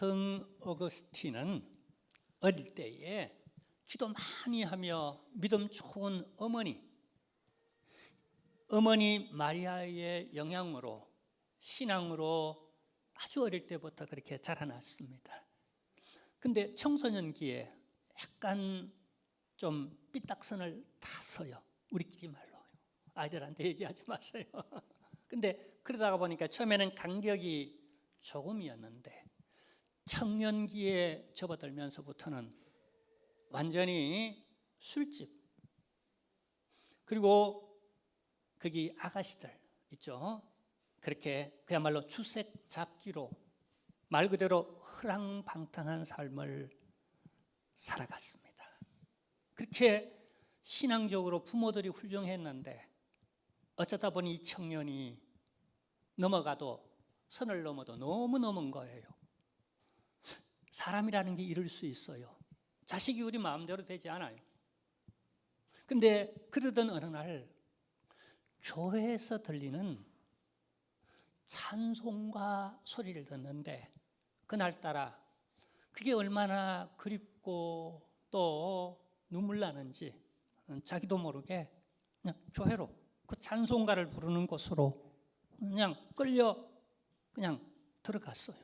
성 어거스틴은 어릴 때에 기도 많이 하며 믿음 좋은 어머니 마리아의 영향으로 신앙으로 아주 어릴 때부터 그렇게 자라났습니다. 근데 청소년기에 약간 좀 삐딱선을 탔어요. 우리끼리 말로요. 아이들한테 얘기하지 마세요. 근데 그러다가 보니까 처음에는 간격이 조금이었는데 청년기에 접어들면서부터는 완전히 술집, 그리고 거기 아가씨들 있죠. 그렇게 그야말로 주색 잡기로 말 그대로 허랑방탕한 삶을 살아갔습니다. 그렇게 신앙적으로 부모들이 훌륭했는데 어쩌다 보니 이 청년이 선을 넘어도 너무 넘은 거예요. 사람이라는 게 이럴 수 있어요. 자식이 우리 마음대로 되지 않아요. 근데 그러던 어느 날 교회에서 들리는 찬송가 소리를 듣는데 그날따라 그게 얼마나 그립고 또 눈물 나는지 자기도 모르게 그냥 교회로 그 찬송가를 부르는 곳으로 그냥 끌려 들어갔어요.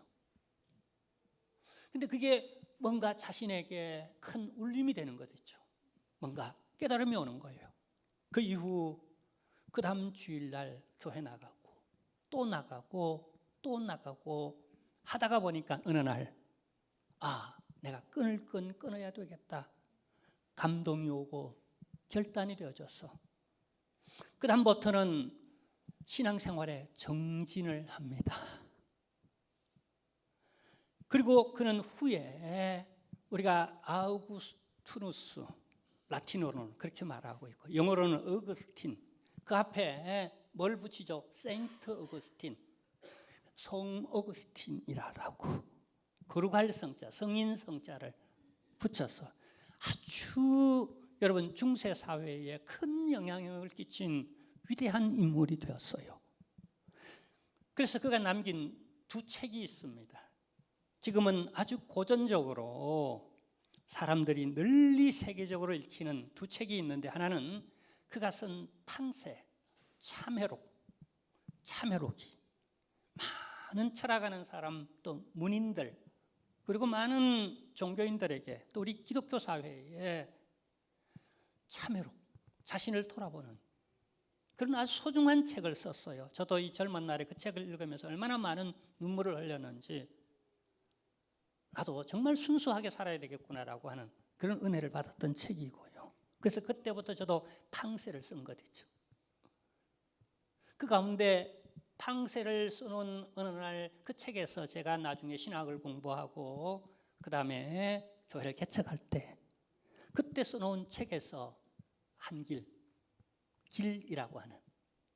근데 그게 뭔가 자신에게 큰 울림이 되는 거죠. 뭔가 깨달음이 오는 거예요. 그 이후 그 다음 주일날 교회 나가고 또 나가고 하다가 보니까 어느 날 내가 끊을 건 끊어야 되겠다. 감동이 오고 결단이 되어져서 그 다음부터는 신앙생활에 정진을 합니다. 그리고 그는 후에 우리가 아우구스투누스, 라틴어로는 그렇게 말하고 있고 영어로는 어거스틴, 그 앞에 뭘 붙이죠? 세인트 어거스틴, 성 어거스틴이라고 거룩할 성자, 성인 성자를 붙여서 아주 여러분 중세 사회에 큰 영향력을 끼친 위대한 인물이 되었어요. 그래서 그가 남긴 두 책이 있습니다. 지금은 아주 고전적으로 사람들이 널리 세계적으로 읽히는 두 책이 있는데 하나는 그가 쓴 판세, 참회록이 많은 철학하는 사람 또 문인들 그리고 많은 종교인들에게 또 우리 기독교 사회에 참회록, 자신을 돌아보는 그런 아주 소중한 책을 썼어요. 저도 이 젊은 날에 그 책을 읽으면서 얼마나 많은 눈물을 흘렸는지 나도 정말 순수하게 살아야 되겠구나라고 하는 그런 은혜를 받았던 책이고요. 그래서 그때부터 저도 팡세를 쓴 것이죠. 그 가운데 팡세를 쓰는 어느 날 그 책에서 제가 나중에 신학을 공부하고 그 다음에 교회를 개척할 때 그때 써놓은 책에서 길이라고 하는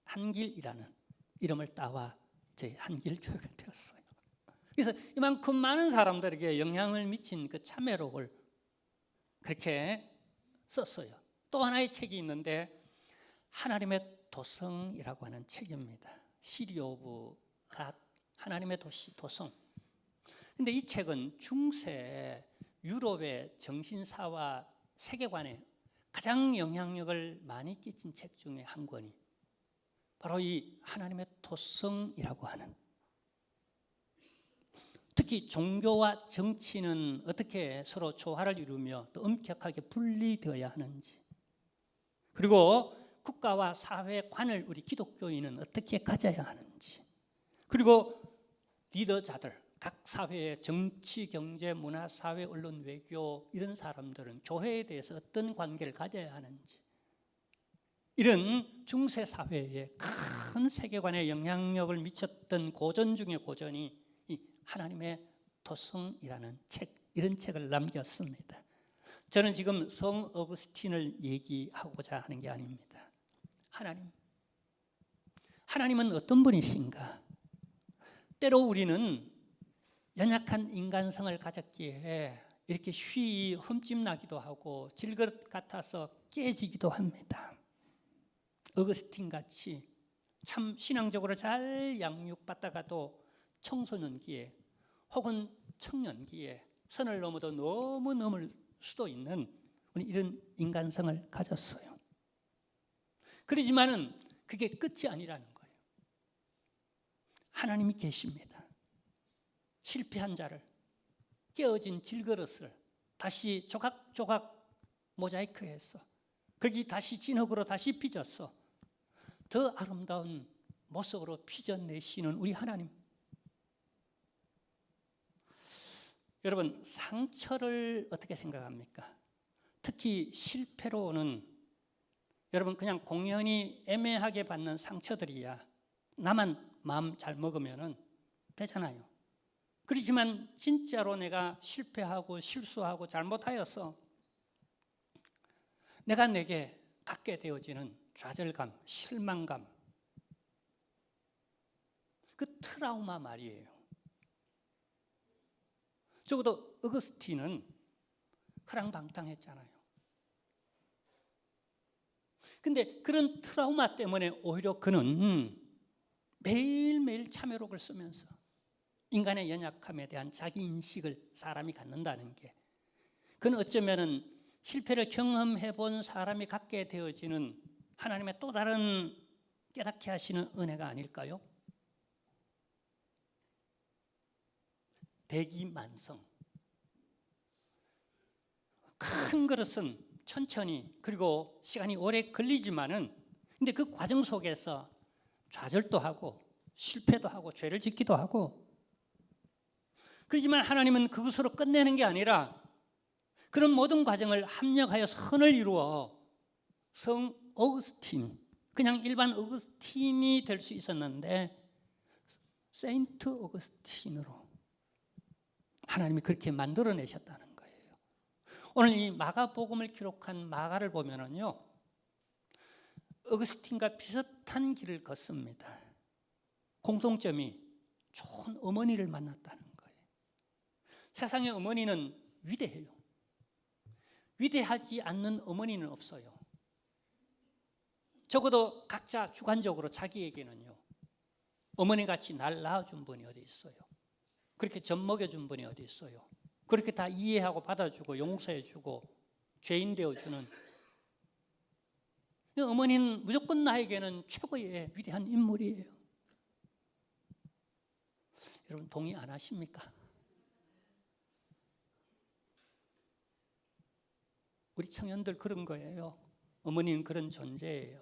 한길이라는 이름을 따와 저희 한길교회가 되었어요. 그래서 이만큼 많은 사람들에게 영향을 미친 그 참회록을 그렇게 썼어요. 또 하나의 책이 있는데 하나님의 도성이라고 하는 책입니다. 시리 오브 갓, 하나님의 도성. 근데 이 책은 중세 유럽의 정신사와 세계관에 가장 영향력을 많이 끼친 책 중에 한 권이 바로 이 하나님의 도성이라고 하는, 특히 종교와 정치는 어떻게 서로 조화를 이루며 또 엄격하게 분리되어야 하는지, 그리고 국가와 사회관을 우리 기독교인은 어떻게 가져야 하는지, 그리고 리더자들, 각 사회의 정치, 경제, 문화, 사회, 언론, 외교 이런 사람들은 교회에 대해서 어떤 관계를 가져야 하는지, 이런 중세 사회에 큰 세계관에 영향력을 미쳤던 고전 중의 고전이 이 하나님의 도성이라는 책, 이런 책을 남겼습니다. 저는 지금 성 어거스틴을 얘기하고자 하는 게 아닙니다. 하나님은 어떤 분이신가? 때로 우리는 연약한 인간성을 가졌기에 이렇게 쉬이 흠집나기도 하고 질것 같아서 깨지기도 합니다. 어거스틴 같이 참 신앙적으로 잘 양육받다가도 청소년기에 혹은 청년기에 선을 넘어도 너무 넘을 수도 있는 이런 인간성을 가졌어요. 그러지만은 그게 끝이 아니라는 거예요. 하나님이 계십니다. 실패한 자를, 깨어진 질그릇을 다시 조각조각 모자이크해서 거기 다시 진흙으로 다시 빚어서 더 아름다운 모습으로 빚어내시는 우리 하나님. 여러분, 상처를 어떻게 생각합니까? 특히 실패로는 여러분 그냥 공연히 애매하게 받는 상처들이야 나만 마음 잘 먹으면 되잖아요. 그렇지만 진짜로 내가 실패하고 실수하고 잘못하였어, 내가 내게 갖게 되어지는 좌절감, 실망감, 그 트라우마 말이에요. 적어도 어거스틴은 허랑방탕했잖아요. 근데 그런 트라우마 때문에 오히려 그는 매일매일 참회록을 쓰면서 인간의 연약함에 대한 자기인식을 사람이 갖는다는 게, 그는 어쩌면 실패를 경험해 본 사람이 갖게 되어지는 하나님의 또 다른 깨닫게 하시는 은혜가 아닐까요? 대기만성. 큰 그릇은 천천히 그리고 시간이 오래 걸리지만은 근데 그 과정 속에서 좌절도 하고 실패도 하고 죄를 짓기도 하고, 그렇지만 하나님은 그것으로 끝내는 게 아니라 그런 모든 과정을 합력하여 선을 이루어 성 어거스틴, 그냥 일반 어거스틴이 될 수 있었는데 세인트 어거스틴으로 하나님이 그렇게 만들어내셨다는 거예요. 오늘 이 마가복음을 기록한 마가를 보면은요, 어거스틴과 비슷한 길을 걷습니다. 공통점이 좋은 어머니를 만났다는 거예요. 세상의 어머니는 위대해요. 위대하지 않는 어머니는 없어요. 적어도 각자 주관적으로 자기에게는요, 어머니같이 날 낳아준 분이 어디 있어요? 그렇게 젖 먹여준 분이 어디 있어요? 그렇게 다 이해하고 받아주고 용서해주고 죄인 되어주는 어머니는 무조건 나에게는 최고의 위대한 인물이에요. 여러분 동의 안 하십니까? 우리 청년들 그런 거예요. 어머니는 그런 존재예요.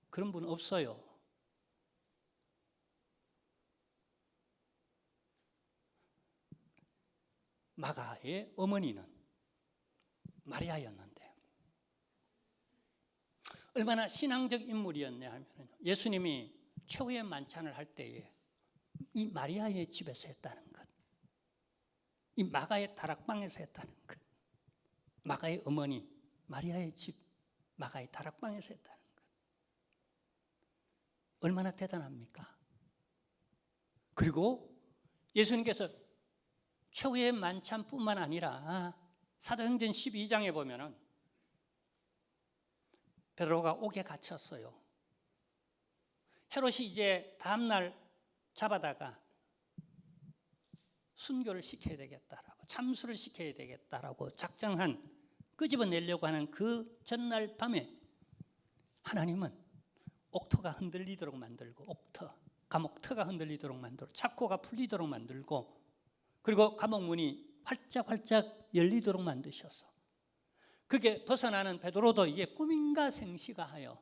그런 분 없어요. 마가의 어머니는 마리아였는데 얼마나 신앙적 인물이었냐 하면 예수님이 최후의 만찬을 할 때에 이 마리아의 집에서 했다는 것, 이 마가의 다락방에서 했다는 것, 마가의 어머니 마리아의 집 마가의 다락방에서 했다는 것, 얼마나 대단합니까? 그리고 예수님께서 최후의 만찬뿐만 아니라 사도행전 12장에 보면은 베드로가 옥에 갇혔어요. 헤롯이 이제 다음날 잡아다가 순교를 시켜야 되겠다라고, 참수를 시켜야 되겠다라고 작정한, 끄집어내려고 하는 그 전날 밤에 하나님은 옥터가 흔들리도록 만들고, 옥터, 감옥터가 흔들리도록 만들고, 착고가 풀리도록 만들고, 그리고 감옥문이 활짝활짝 열리도록 만드셔서 그게 벗어나는 베드로도 이게 꿈인가 생시가 하여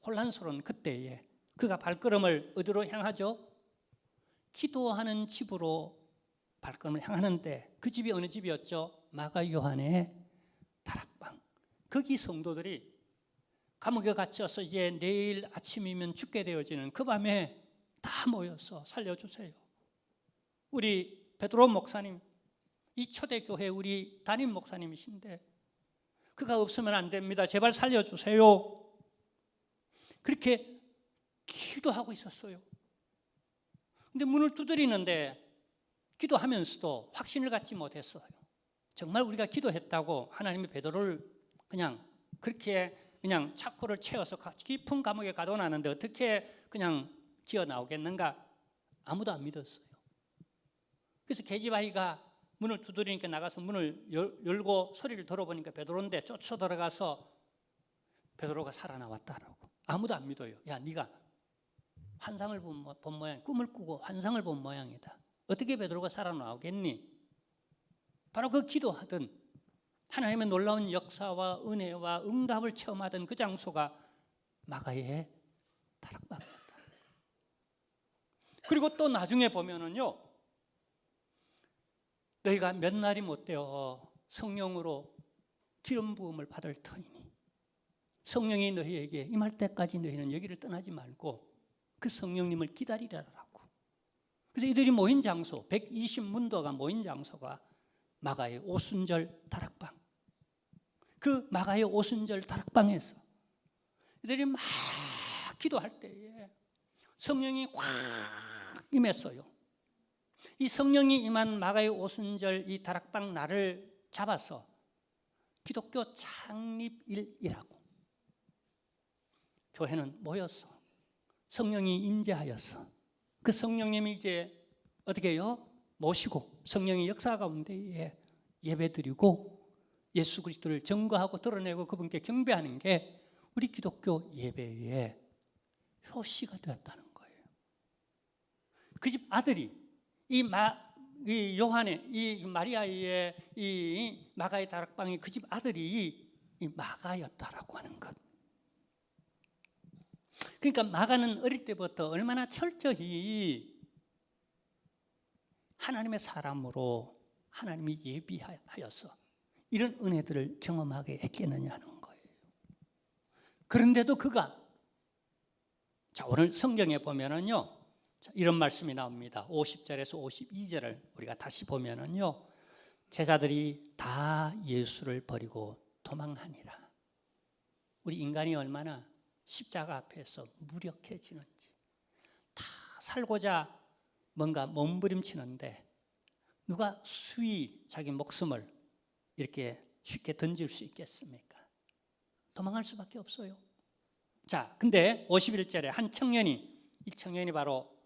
혼란스러운 그때에 그가 발걸음을 어디로 향하죠? 기도하는 집으로 발걸음을 향하는데 그 집이 어느 집이었죠? 마가 요한의 다락방. 거기 성도들이 감옥에 갇혀서 이제 내일 아침이면 죽게 되어지는 그 밤에 다 모여서 살려주세요. 우리 베드로 목사님, 이 초대교회 우리 담임 목사님이신데 그가 없으면 안 됩니다. 제발 살려주세요. 그렇게 기도하고 있었어요. 근데 문을 두드리는데 기도하면서도 확신을 갖지 못했어요. 정말 우리가 기도했다고 하나님이 베드로를 그냥 그렇게 그냥 차코를 채워서 깊은 감옥에 가둬놨는데 어떻게 그냥 기어 나오겠는가? 아무도 안 믿었어요. 그래서 계집아이가 문을 두드리니까 나가서 문을 열고 소리를 들어보니까 베드로인데 쫓아 들어가서 베드로가 살아나왔다라고. 아무도 안 믿어요. 야, 네가 환상을 본 모양, 꿈을 꾸고 환상을 본 모양이다. 어떻게 베드로가 살아나오겠니? 바로 그 기도하던 하나님의 놀라운 역사와 은혜와 응답을 체험하던 그 장소가 마가의 다락방이었다. 그리고 또 나중에 보면은요, 너희가 몇 날이 못 되어 성령으로 기름 부음을 받을 터이니 성령이 너희에게 임할 때까지 너희는 여기를 떠나지 말고 그 성령님을 기다리라라고. 그래서 이들이 모인 장소, 120문도가 모인 장소가 마가의 오순절 다락방. 그 마가의 오순절 다락방에서 이들이 막 기도할 때에 성령이 확 임했어요. 이 성령이 임한 마가의 오순절 이 다락방 날을 잡아서 기독교 창립일이라고. 교회는 모여서 성령이 임재하여서 그 성령님이 이제 어떻게 해요? 모시고 성령의 역사 가운데에 예배드리고 예수 그리스도를 증거하고 드러내고 그분께 경배하는 게 우리 기독교 예배의 표시가 되었다는 거예요. 그 집 아들이 이 요한의 이 마리아의 이 마가의 다락방의 그 집 아들이 이 마가였다라고 하는 것. 그러니까 마가는 어릴 때부터 얼마나 철저히 하나님의 사람으로 하나님이 예비하여서 이런 은혜들을 경험하게 했겠느냐 하는 거예요. 그런데도 그가, 자, 오늘 성경에 보면은요, 자, 이런 말씀이 나옵니다. 50절에서 52절을 우리가 다시 보면은요, 제자들이 다 예수를 버리고 도망하니라. 우리 인간이 얼마나 십자가 앞에서 무력해지는지, 다 살고자 뭔가 몸부림치는데 누가 수위 자기 목숨을 이렇게 쉽게 던질 수 있겠습니까? 도망할 수밖에 없어요. 자, 근데 51절에 한 청년이, 이 청년이 바로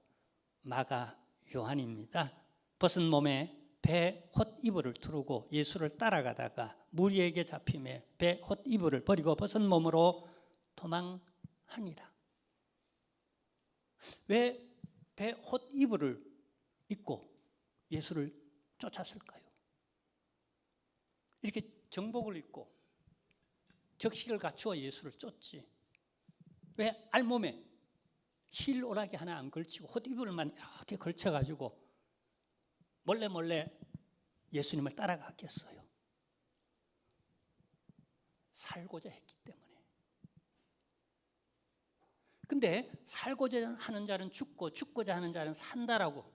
마가 요한입니다. 벗은 몸에 배 헛이불을 두르고 예수를 따라가다가 무리에게 잡힘에 배 헛이불을 버리고 벗은 몸으로 도망하니라. 왜 배 헛이불을 입고 예수를 쫓았을까요? 이렇게 정복을 입고 격식을 갖추어 예수를 쫓지. 왜 알몸에 힐오라기 하나 안 걸치고 헛이불만 이렇게 걸쳐가지고 몰래 예수님을 따라갔겠어요? 살고자 했기 때문에. 근데 살고자 하는 자는 죽고 죽고자 하는 자는 산다라고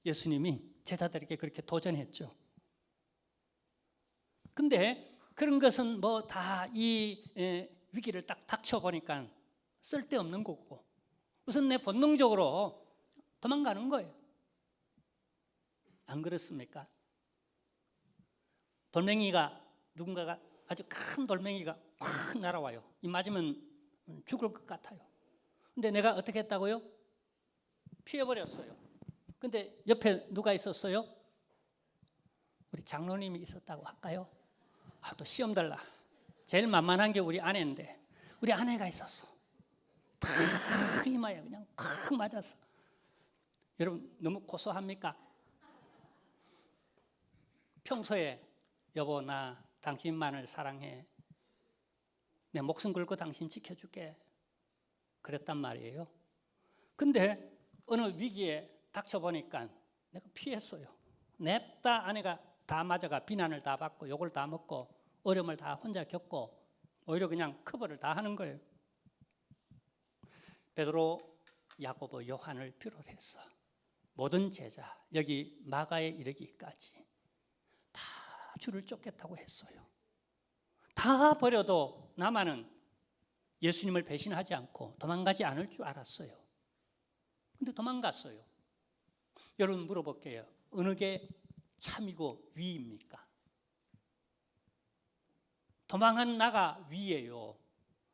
예수님이 제자들에게 그렇게 도전했죠. 근데 그런 것은 뭐 다 이 위기를 딱 닥쳐보니까 쓸데없는 거고 우선 내 본능적으로 도망가는 거예요. 안 그렇습니까? 돌멩이가 누군가가 아주 큰 돌멩이가 확 날아와요. 이 맞으면 죽을 것 같아요. 근데 내가 어떻게 했다고요? 피해버렸어요. 근데 옆에 누가 있었어요? 우리 장로님이 있었다고 할까요? 아, 또 시험 달라. 제일 만만한 게 우리 아내인데 우리 아내가 있었어. 탁 이마에 그냥 콱 맞았어. 여러분 너무 고소합니까? 평소에 여보 나 당신만을 사랑해. 내 목숨 걸고 당신 지켜줄게. 그랬단 말이에요. 근데 어느 위기에 닥쳐보니까 내가 피했어요. 냅다 아내가 다 맞아가 비난을 다 받고 욕을 다 먹고 어려움을 다 혼자 겪고 오히려 그냥 커버를 다 하는 거예요. 베드로, 야고보, 요한을 비롯해서 모든 제자 여기 마가에 이르기까지 다 주를 쫓겠다고 했어요. 다 버려도 나만은 예수님을 배신하지 않고 도망가지 않을 줄 알았어요. 근데 도망갔어요. 여러분 물어볼게요. 어느 게 참이고 위입니까? 도망한 나가 위예요?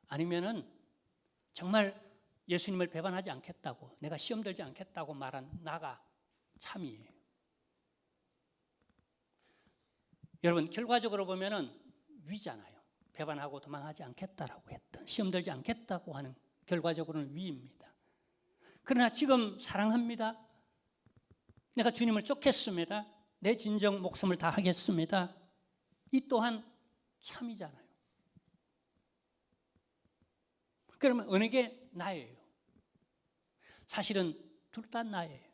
아니면은 정말 예수님을 배반하지 않겠다고 내가 시험 들지 않겠다고 말한 나가 참이에요? 여러분 결과적으로 보면은 위잖아요. 배반하고 도망하지 않겠다라고 했던, 시험 들지 않겠다고 하는 결과적으로는 위입니다. 그러나 지금 사랑합니다. 내가 주님을 쫓겠습니다. 내 진정 목숨을 다하겠습니다. 이 또한 참이잖아요. 그러면 어느 게 나예요? 사실은 둘 다 나예요.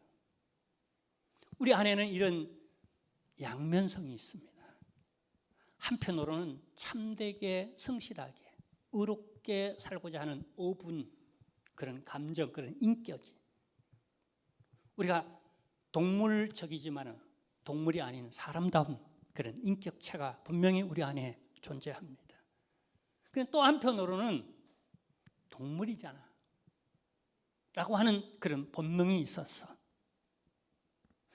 우리 안에는 이런 양면성이 있습니다. 한편으로는 참되게 성실하게 의롭게 살고자 하는 오분, 그런 감정, 그런 인격이, 우리가 동물적이지만 동물이 아닌 사람다운 그런 인격체가 분명히 우리 안에 존재합니다. 그런데 또 한편으로는 동물이잖아 라고 하는 그런 본능이 있었어.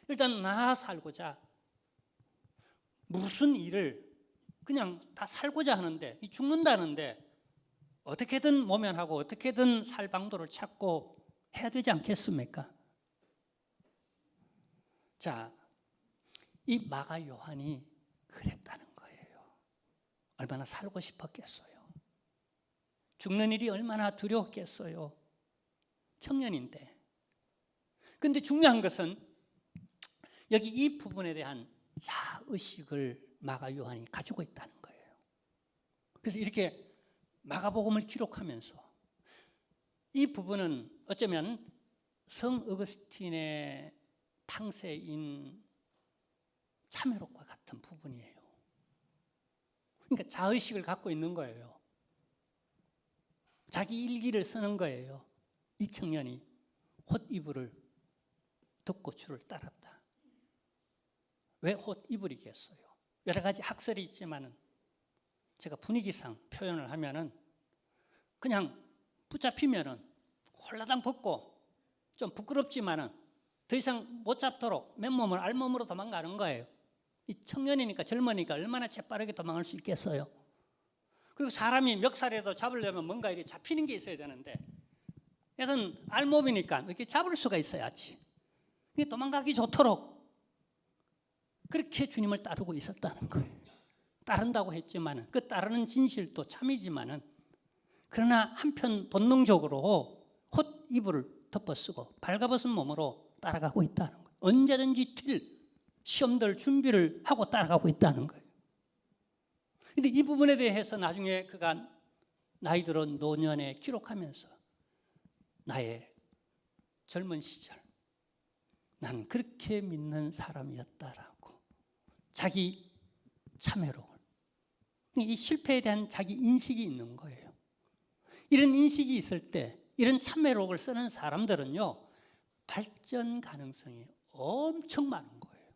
일단 나 살고자 무슨 일을 그냥 다 살고자 하는데, 이 죽는다는데 어떻게든 모면하고 어떻게든 살 방도를 찾고 해야 되지 않겠습니까? 자, 이 마가 요한이 그랬다는 거예요. 얼마나 살고 싶었겠어요. 죽는 일이 얼마나 두려웠겠어요. 청년인데. 그런데 중요한 것은 여기 이 부분에 대한 자의식을 마가 요한이 가지고 있다는 거예요. 그래서 이렇게 마가복음을 기록하면서 이 부분은 어쩌면 성 어거스틴의 탕세인 참회록과 같은 부분이에요. 그러니까 자의식을 갖고 있는 거예요. 자기 일기를 쓰는 거예요. 이 청년이 헛이불을 덮고 주를 따랐다. 왜 헛이불이겠어요? 여러 가지 학설이 있지만은 제가 분위기상 표현을 하면은 그냥 붙잡히면은 홀라당 벗고 좀 부끄럽지만은 더 이상 못 잡도록 맨몸을 알몸으로 도망가는 거예요. 이 청년이니까 젊으니까 얼마나 재빠르게 도망갈 수 있겠어요. 그리고 사람이 멱살이라도 잡으려면 뭔가 이렇게 잡히는 게 있어야 되는데 얘는 알몸이니까 이렇게 잡을 수가 있어야지. 도망가기 좋도록 그렇게 주님을 따르고 있었다는 거예요. 따른다고 했지만은 그 따르는 진실도 참이지만은 그러나 한편 본능적으로 헛이불을 덮어쓰고 발가벗은 몸으로 따라가고 있다는 거예요. 언제든지 튈 시험들 준비를 하고 따라가고 있다는 거예요. 그런데 이 부분에 대해서 나중에 그가 나이 들은 노년에 기록하면서 나의 젊은 시절 난 그렇게 믿는 사람이었다라고 자기 참회록을, 이 실패에 대한 자기 인식이 있는 거예요. 이런 인식이 있을 때 이런 참회록을 쓰는 사람들은요 발전 가능성이 엄청 많은 거예요.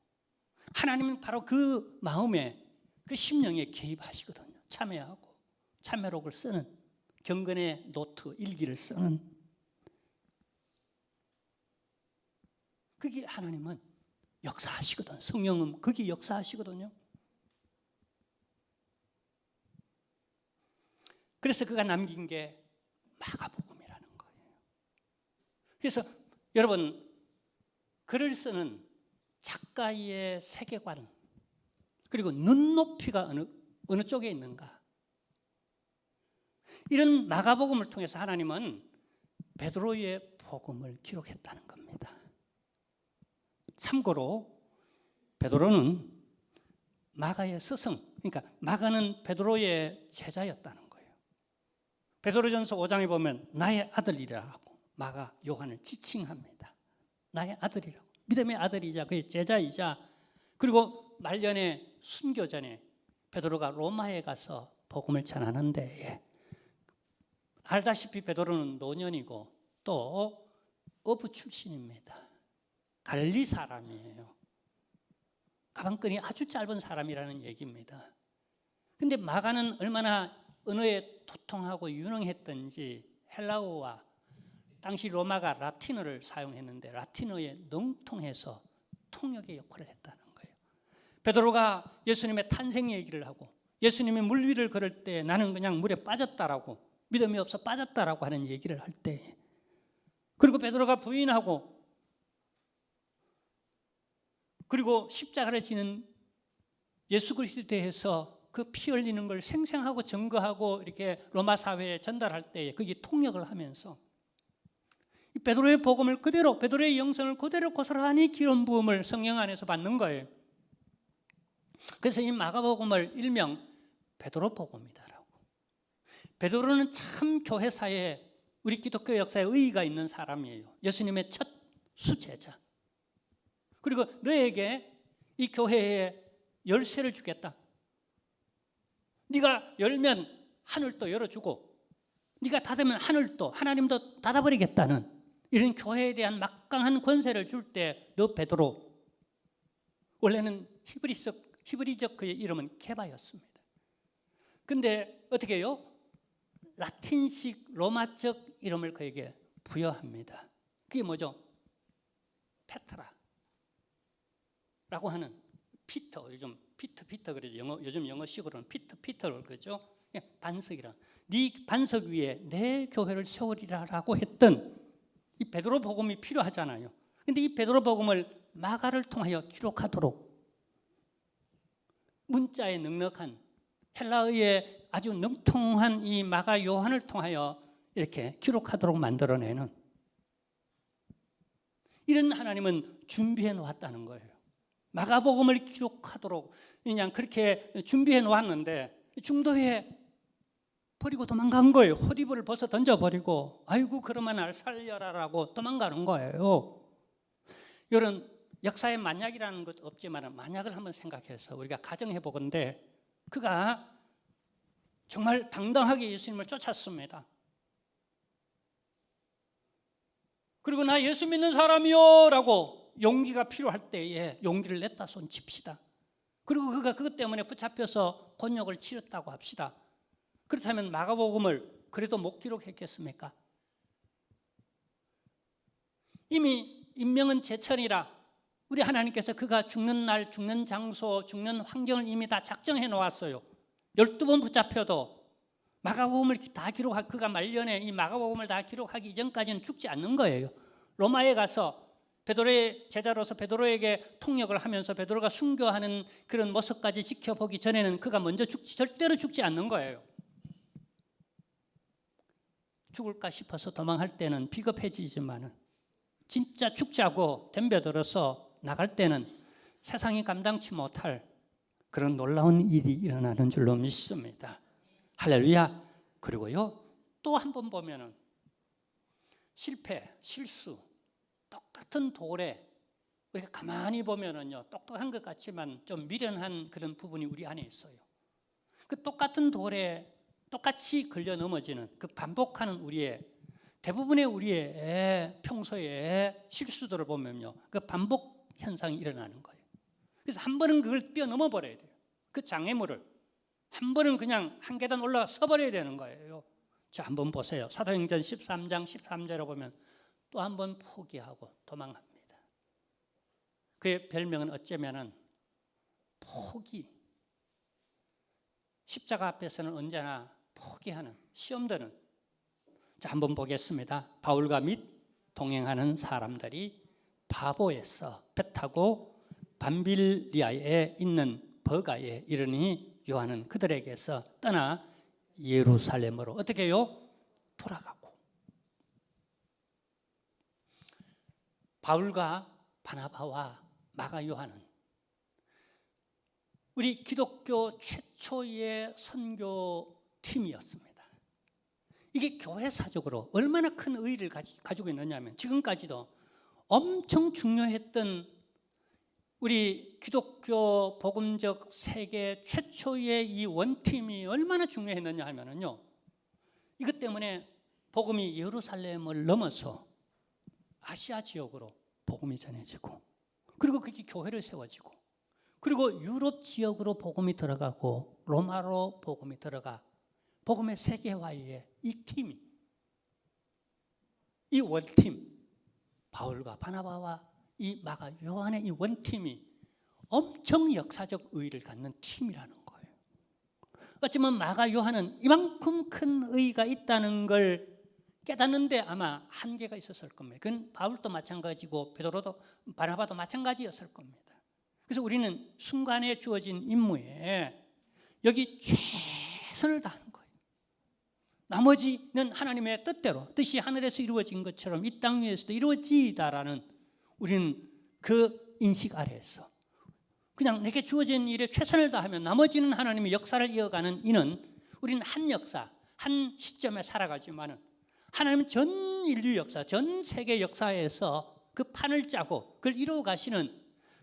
하나님은 바로 그 마음에, 그 심령에 개입하시거든요. 참회하고 참회록을 쓰는, 경건의 노트, 일기를 쓰는, 그게 하나님은 역사하시거든. 성령은 그게 역사하시거든요. 그래서 그가 남긴 게 마가복음이라는 거예요. 그래서 여러분, 글을 쓰는 작가의 세계관, 그리고 눈높이가 어느 쪽에 있는가, 이런 마가복음을 통해서 하나님은 베드로의 복음을 기록했다는 겁니다. 참고로 베드로는 마가의 스승, 그러니까 마가는 베드로의 제자였다는 거예요. 베드로전서 5장에 보면 나의 아들이라고 마가 요한을 지칭합니다. 나의 아들이라고, 믿음의 아들이자 그의 제자이자, 그리고 말년에 순교 전에 베드로가 로마에 가서 복음을 전하는데, 알다시피 베드로는 노년이고 또 어부 출신입니다. 갈릴리 사람이에요. 가방끈이 아주 짧은 사람이라는 얘기입니다. 그런데 마가는 얼마나 언어에 도통하고 유능했던지 헬라어와 당시 로마가 라틴어를 사용했는데 라틴어에 능통해서 통역의 역할을 했다는 거예요. 베드로가 예수님의 탄생 얘기를 하고 예수님이 물 위를 걸을 때 나는 그냥 물에 빠졌다라고, 믿음이 없어 빠졌다라고 하는 얘기를 할 때, 그리고 베드로가 부인하고 그리고 십자가를 지는 예수 그리스도에 대해서 그 피 흘리는 걸 생생하고 증거하고 이렇게 로마 사회에 전달할 때에 거기 통역을 하면서 이 베드로의 복음을 그대로, 베드로의 영성을 그대로 고스란히 기름 부음을 성령 안에서 받는 거예요. 그래서 이 마가복음을 일명 베드로 복음이다라고. 베드로는 참 교회사에, 우리 기독교 역사에 의의가 있는 사람이에요. 예수님의 첫 수제자. 그리고 너에게 이 교회에 열쇠를 주겠다. 네가 열면 하늘도 열어주고 네가 닫으면 하늘도, 하나님도 닫아버리겠다는 이런 교회에 대한 막강한 권세를 줄 때 너 베드로, 원래는 히브리적 그의 이름은 게바였습니다. 근데 어떻게 해요? 라틴식 로마적 이름을 그에게 부여합니다. 그게 뭐죠? 페트라라고 하는, 피터, 요즘 피터 그러죠. 요즘 영어식으로는 피터를 그러죠. 반석이라. 네 반석 위에 내 교회를 세우리라라고 했던 이 베드로 복음이 필요하잖아요. 근데 이 베드로 복음을 마가를 통하여 기록하도록 문자에 넉넉한 헬라어의 아주 능통한 이 마가 요한을 통하여 이렇게 기록하도록 만들어내는, 이런 하나님은 준비해 놓았다는 거예요. 마가복음을 기록하도록 그냥 그렇게 준비해 놓았는데 중도에 버리고 도망간 거예요. 호디브를 벗어 던져버리고 아이고 그러면 날 살려라라고 도망가는 거예요. 이런 역사에 만약이라는 것 없지만 만약을 한번 생각해서 우리가 가정해 보건대 그가 정말 당당하게 예수님을 쫓았습니다. 그리고 나 예수 믿는 사람이요 라고 용기가 필요할 때에 용기를 냈다 손 칩시다. 그리고 그가 그것 때문에 붙잡혀서 곤욕을 치렀다고 합시다. 그렇다면 마가복음을 그래도 못 기록했겠습니까? 이미 인명은 제천이라 우리 하나님께서 그가 죽는 날, 죽는 장소, 죽는 환경을 이미 다 작정해 놓았어요. 12번 붙잡혀도 마가복음을 다 기록할, 그가 말년에 이 마가복음을 다 기록하기 이전까지는 죽지 않는 거예요. 로마에 가서 베드로의 제자로서 베드로에게 통역을 하면서 베드로가 순교하는 그런 모습까지 지켜보기 전에는 그가 먼저 절대로 죽지 않는 거예요. 죽을까 싶어서 도망할 때는 비겁해지지만은 진짜 죽자고 덤벼들어서 나갈 때는 세상이 감당치 못할 그런 놀라운 일이 일어나는 줄로 믿습니다. 할렐루야. 그리고요, 또 한 번 보면은 실패, 실수, 똑같은 돌에 우리가 가만히 보면은요, 똑똑한 것 같지만 좀 미련한 그런 부분이 우리 안에 있어요. 그 똑같은 돌에 똑같이 걸려 넘어지는 그 반복하는 우리의 대부분의 우리의 평소의 실수들을 보면요, 그 반복 현상이 일어나는 거예요. 그래서 한 번은 그걸 뛰어넘어 버려야 돼요. 그 장애물을 한 번은 그냥 한 계단 올라가 서버려야 되는 거예요. 자, 한번 보세요. 사도행전 13장 13절에 보면 또 한 번 포기하고 도망합니다. 그의 별명은 어쩌면은 포기. 십자가 앞에서는 언제나 포기하는, 시험되는. 자, 한번 보겠습니다. 바울과 및 동행하는 사람들이 바보에서 배 타고 밤빌리아에 있는 버가에 이르니 요한은 그들에게서 떠나 예루살렘으로 어떻게 해요? 돌아가고. 바울과 바나바와 마가 요한은 우리 기독교 최초의 선교팀이었습니다. 이게 교회사적으로 얼마나 큰 의의를 가지고 있느냐면 지금까지도 엄청 중요했던 우리 기독교 복음적 세계 최초의 이 원팀이 얼마나 중요했느냐 하면은요, 이것 때문에 복음이 예루살렘을 넘어서 아시아 지역으로 복음이 전해지고, 그리고 그게 교회를 세워지고, 그리고 유럽 지역으로 복음이 들어가고 로마로 복음이 들어가 복음의 세계화의 이 팀이, 이 원팀, 바울과 바나바와 이 마가 요한의 이 원팀이 엄청 역사적 의의를 갖는 팀이라는 거예요. 어쩌면 마가 요한은 이만큼 큰 의의가 있다는 걸 깨닫는데 아마 한계가 있었을 겁니다. 그건 바울도 마찬가지고 베드로도 바나바도 마찬가지였을 겁니다. 그래서 우리는 순간에 주어진 임무에 여기 최선을 다하는 거예요. 나머지는 하나님의 뜻대로, 뜻이 하늘에서 이루어진 것처럼 이 땅 위에서도 이루어지다라는 우리는 그 인식 아래에서 그냥 내게 주어진 일에 최선을 다하면 나머지는 하나님의 역사를 이어가는 이는 우리는 한 역사, 한 시점에 살아가지만은 하나님은 전 인류 역사, 전 세계 역사에서 그 판을 짜고 그걸 이루어 가시는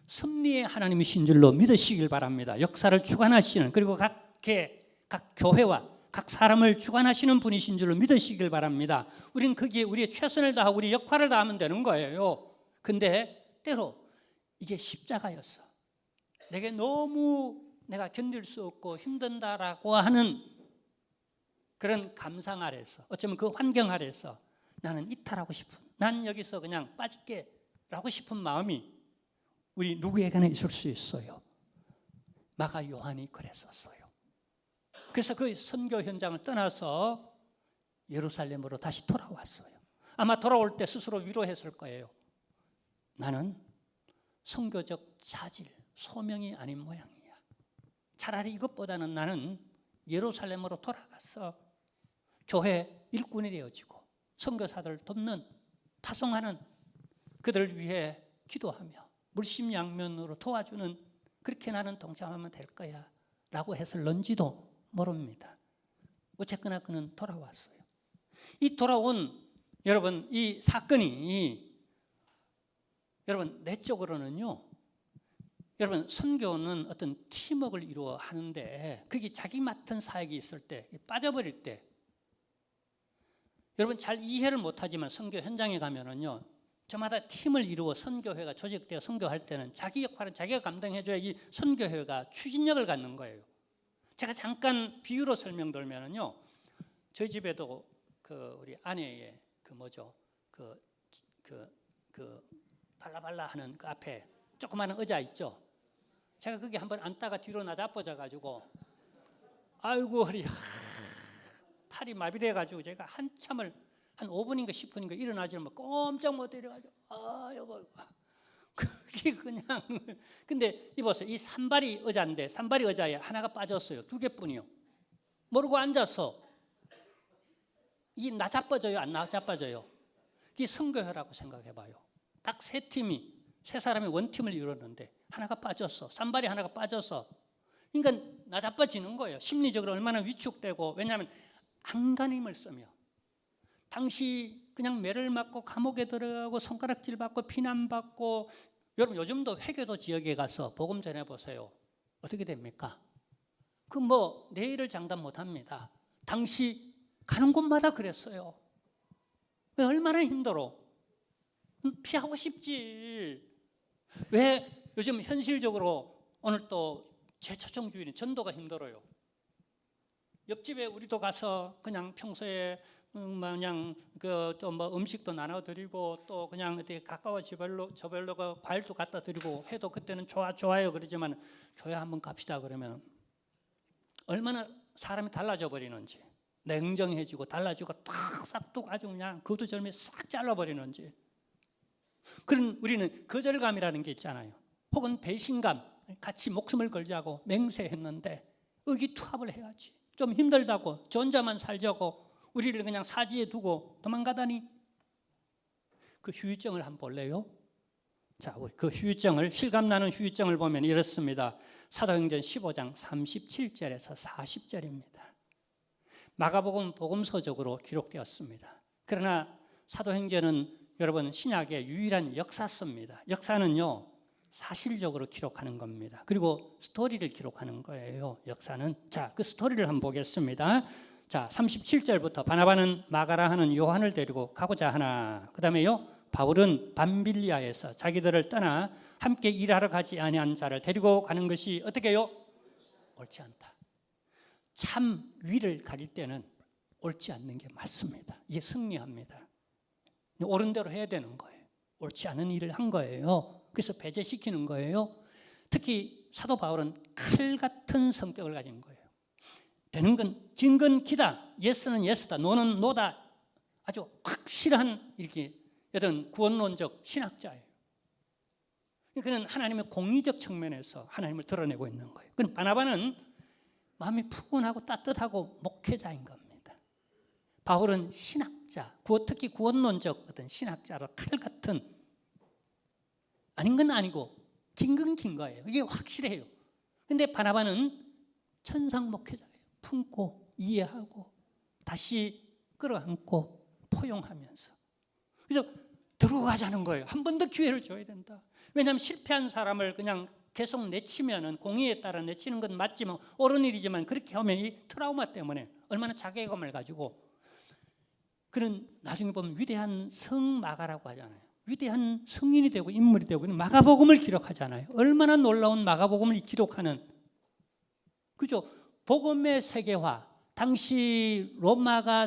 섭리의 하나님이신 줄로 믿으시길 바랍니다. 역사를 주관하시는, 그리고 각 교회와 각 사람을 주관하시는 분이신 줄로 믿으시길 바랍니다. 우리는 거기에 우리의 최선을 다하고 우리 역할을 다하면 되는 거예요. 근데 때로 이게 십자가였어. 내게 너무 내가 견딜 수 없고 힘든다라고 하는 그런 감상 아래서, 어쩌면 그 환경 아래서 나는 이탈하고 싶은, 난 여기서 그냥 빠질게 라고 싶은 마음이 우리 누구에게나 있을 수 있어요. 마가 요한이 그랬었어요. 그래서 그 선교 현장을 떠나서 예루살렘으로 다시 돌아왔어요. 아마 돌아올 때 스스로 위로했을 거예요. 나는 선교적 자질, 소명이 아닌 모양이야. 차라리 이것보다는 나는 예루살렘으로 돌아가서 교회 일꾼이 되어지고 선교사들을 돕는, 파송하는, 그들을 위해 기도하며 물심양면으로 도와주는, 그렇게 나는 동참하면 될 거야 라고 했을런지도 모릅니다. 어쨌거나 그는 돌아왔어요. 이 돌아온, 여러분, 이 사건이 여러분 내적으로는요, 여러분 선교는 어떤 팀워크를 이루어 하는데 그게 자기 맡은 사역이 있을 때 빠져버릴 때, 여러분 잘 이해를 못하지만 선교 현장에 가면은요, 저마다 팀을 이루어 선교회가 조직되어 선교할 때는 자기 역할은 자기가 감당해줘야 이 선교회가 추진력을 갖는 거예요. 제가 잠깐 비유로 설명드리면은요, 저희 집에도 그 우리 아내의 그 뭐죠, 그 발라발라 하는 그 앞에 조그마한 의자 있죠. 제가 거기 한번 앉다가 뒤로 나자빠져 가지고 아이고 허리, 팔이 마비돼 가지고 제가 한참을 한 5분인가 10분인가 일어나지 뭐 꼼짝 못 때려가지고 여보, 그게 그냥. 근데 이보세요, 이 산발이 의자인데 산발이 의자에 하나가 빠졌어요. 2개뿐이요. 모르고 앉아서 이 나자빠져요, 안 나자빠져요? 이게 선교회라고 생각해봐요. 딱 세 사람이 원팀을 이루었는데 하나가 빠졌어. 산발이 하나가 빠져서, 그러니까 나자빠지는 거예요. 심리적으로 얼마나 위축되고. 왜냐하면 안간힘을 쓰며 당시 그냥 매를 맞고 감옥에 들어가고 손가락질 받고 비난받고. 여러분 요즘도 회교도 지역에 가서 복음 전해보세요. 어떻게 됩니까? 그 뭐 내일을 장담 못합니다. 당시 가는 곳마다 그랬어요. 얼마나 힘들어. 피하고 싶지. 왜 요즘 현실적으로 오늘 또 제초청주의는 전도가 힘들어요. 옆집에 우리도 가서 그냥 평소에 그냥 또 뭐 음식도 나눠드리고 또 그냥 어떻게 가까워 저별로 과일도 갖다 드리고 해도 그때는 좋아요 그러지만 교회 한번 갑시다 그러면 얼마나 사람이 달라져 버리는지, 냉정해지고 달라지고 탁 싹둑 아주 그냥 그두절미 싹 잘라버리는지. 그런 우리는 거절감이라는 게 있잖아요. 혹은 배신감, 같이 목숨을 걸자고 맹세했는데 의기투합을 해야지. 좀 힘들다고 저 혼자만 살자고 우리를 그냥 사지에 두고 도망가다니. 그 후유증을 한번 볼래요? 자, 우리 그 후유증을, 실감나는 후유증을 보면 이렇습니다. 사도행전 15장 37절에서 40절입니다. 마가복음 복음서적으로 기록되었습니다. 그러나 사도행전은 여러분 신약의 유일한 역사서입니다. 역사는요 사실적으로 기록하는 겁니다. 그리고 스토리를 기록하는 거예요. 역사는. 자, 그 스토리를 한번 보겠습니다. 자, 37절부터 바나바는 마가라 하는 요한을 데리고 가고자 하나. 그 다음에요, 바울은 밤빌리아에서 자기들을 떠나 함께 일하러 가지 아니한 자를 데리고 가는 것이 어떻게 해요? 옳지 않다. 참 위를 가릴 때는 옳지 않는 게 맞습니다. 이게 승리합니다. 옳은 대로 해야 되는 거예요. 옳지 않은 일을 한 거예요. 그래서 배제시키는 거예요. 특히 사도 바울은 칼 같은 성격을 가진 거예요. 되는 건 긴 건 기다, 예스는 예스다, 노는 노다. 아주 확실한 이렇게 어떤 구원론적 신학자예요. 그는 하나님의 공의적 측면에서 하나님을 드러내고 있는 거예요. 그럼 바나바는 마음이 푸근하고 따뜻하고 목회자인 겁니다. 바울은 신학자, 특히 구원론적 어떤 신학자로 칼 같은, 아닌 건 아니고 긴 거예요. 이게 확실해요. 근데 바나바는 천상 목회자예요. 품고 이해하고 다시 끌어안고 포용하면서. 그래서 들어가자는 거예요. 한 번 더 기회를 줘야 된다. 왜냐하면 실패한 사람을 그냥 계속 내치면은, 공의에 따라 내치는 건 맞지만 옳은 일이지만, 그렇게 하면 이 트라우마 때문에 얼마나 자괴감을 가지고, 그런 나중에 보면 위대한 성마가라고 하잖아요. 위대한 성인이 되고 인물이 되고 마가복음을 기록하잖아요. 얼마나 놀라운 마가복음을 기록하는, 그죠? 복음의 세계화. 당시 로마가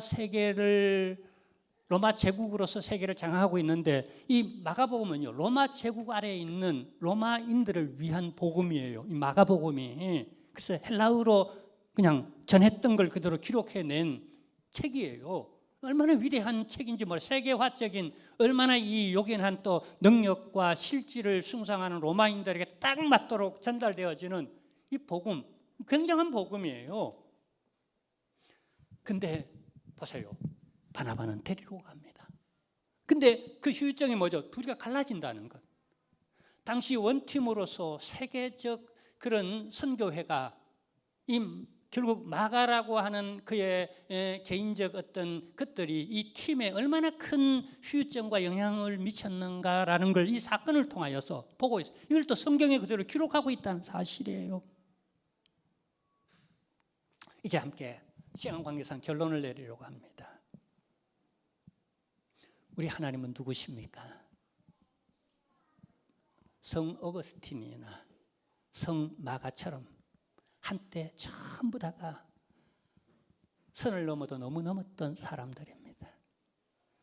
로마 제국으로서 세계를 장악하고 있는데, 이 마가복음은요, 로마 제국 아래에 있는 로마인들을 위한 복음이에요. 이 마가복음이. 그래서 헬라어로 그냥 전했던 걸 그대로 기록해낸 책이에요. 얼마나 위대한 책인지 세계화적인, 얼마나 이 요긴한 또 능력과 실질을 숭상하는 로마인들에게 딱 맞도록 전달되어지는 이 복음, 굉장한 복음이에요. 근데 보세요, 바나바는 데리고 갑니다. 근데 그 후유증이 뭐죠? 둘이가 갈라진다는 것. 당시 원팀으로서 세계적 그런 선교회가 결국 마가라고 하는 그의 개인적 어떤 것들이 이 팀에 얼마나 큰 후유증과 영향을 미쳤는가라는 걸 이 사건을 통하여서 보고 있어요. 이걸 또 성경에 그대로 기록하고 있다는 사실이에요. 이제 함께 시간 관계상 결론을 내리려고 합니다. 우리 하나님은 누구십니까? 성 어거스틴이나 성 마가처럼 한때 전부 다가 선을 넘어도 너무 넘었던 사람들입니다.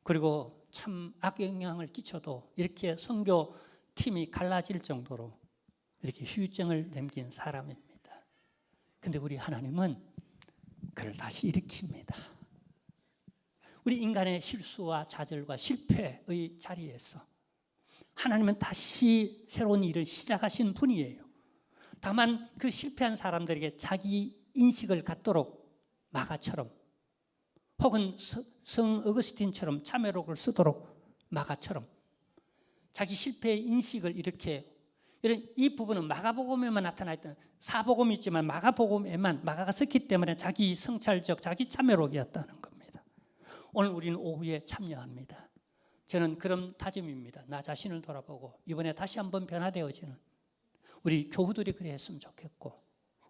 그리고 참 악영향을 끼쳐도 이렇게 선교 팀이 갈라질 정도로 이렇게 후유증을 남긴 사람입니다. 근데 우리 하나님은 그를 다시 일으킵니다. 우리 인간의 실수와 좌절과 실패의 자리에서 하나님은 다시 새로운 일을 시작하신 분이에요. 다만 그 실패한 사람들에게 자기 인식을 갖도록 마가처럼, 혹은 성 어거스틴처럼 참회록을 쓰도록 마가처럼 자기 실패의 인식을 이 부분은 마가복음에만 나타나있던, 사복음이 있지만 마가복음에만 마가가 썼기 때문에 자기 성찰적 자기 참회록이었다는 겁니다. 오늘 우리는 오후에 참여합니다. 저는 그런 다짐입니다. 나 자신을 돌아보고 이번에 다시 한번 변화되어지는 우리 교우들이 그래 했으면 좋겠고,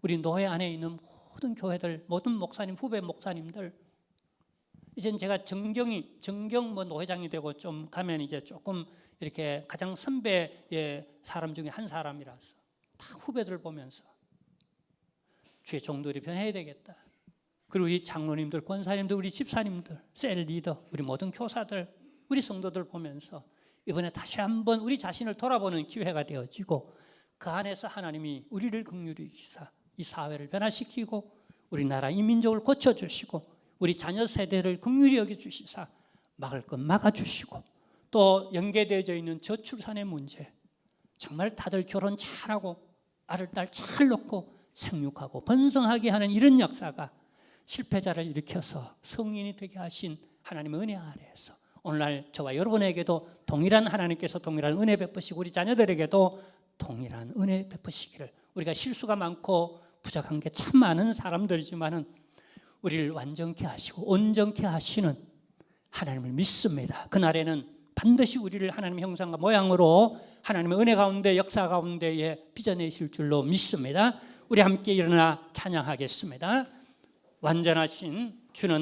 우리 노회 안에 있는 모든 교회들, 모든 목사님, 후배 목사님들, 이젠 제가 정경 노회장이 되고 좀 가면 이제 조금 이렇게 가장 선배의 사람 중에 한 사람이라서 다 후배들 보면서 주의 종들이 변해야 되겠다. 그리고 우리 장로님들, 권사님들, 우리 집사님들, 셀 리더, 우리 모든 교사들, 우리 성도들 보면서 이번에 다시 한번 우리 자신을 돌아보는 기회가 되어지고, 그 안에서 하나님이 우리를 긍휼히 여기사 이 사회를 변화시키고 우리나라 이 민족을 고쳐주시고 우리 자녀 세대를 긍휼히 여겨주시사 막을 것 막아주시고, 또 연계되어져 있는 저출산의 문제, 정말 다들 결혼 잘하고 아들 딸 잘 낳고 생육하고 번성하게 하는 이런 역사가 실패자를 일으켜서 성인이 되게 하신 하나님의 은혜 아래에서 오늘날 저와 여러분에게도 동일한 하나님께서 동일한 은혜 베푸시고 우리 자녀들에게도 동일한 은혜 베푸시기를, 우리가 실수가 많고 부족한 게 참 많은 사람들이지만은 우리를 완전케 하시고 온전케 하시는 하나님을 믿습니다. 그날에는 반드시 우리를 하나님의 형상과 모양으로 하나님의 은혜 가운데 역사 가운데에 빚어내실 줄로 믿습니다. 우리 함께 일어나 찬양하겠습니다. 완전하신 주는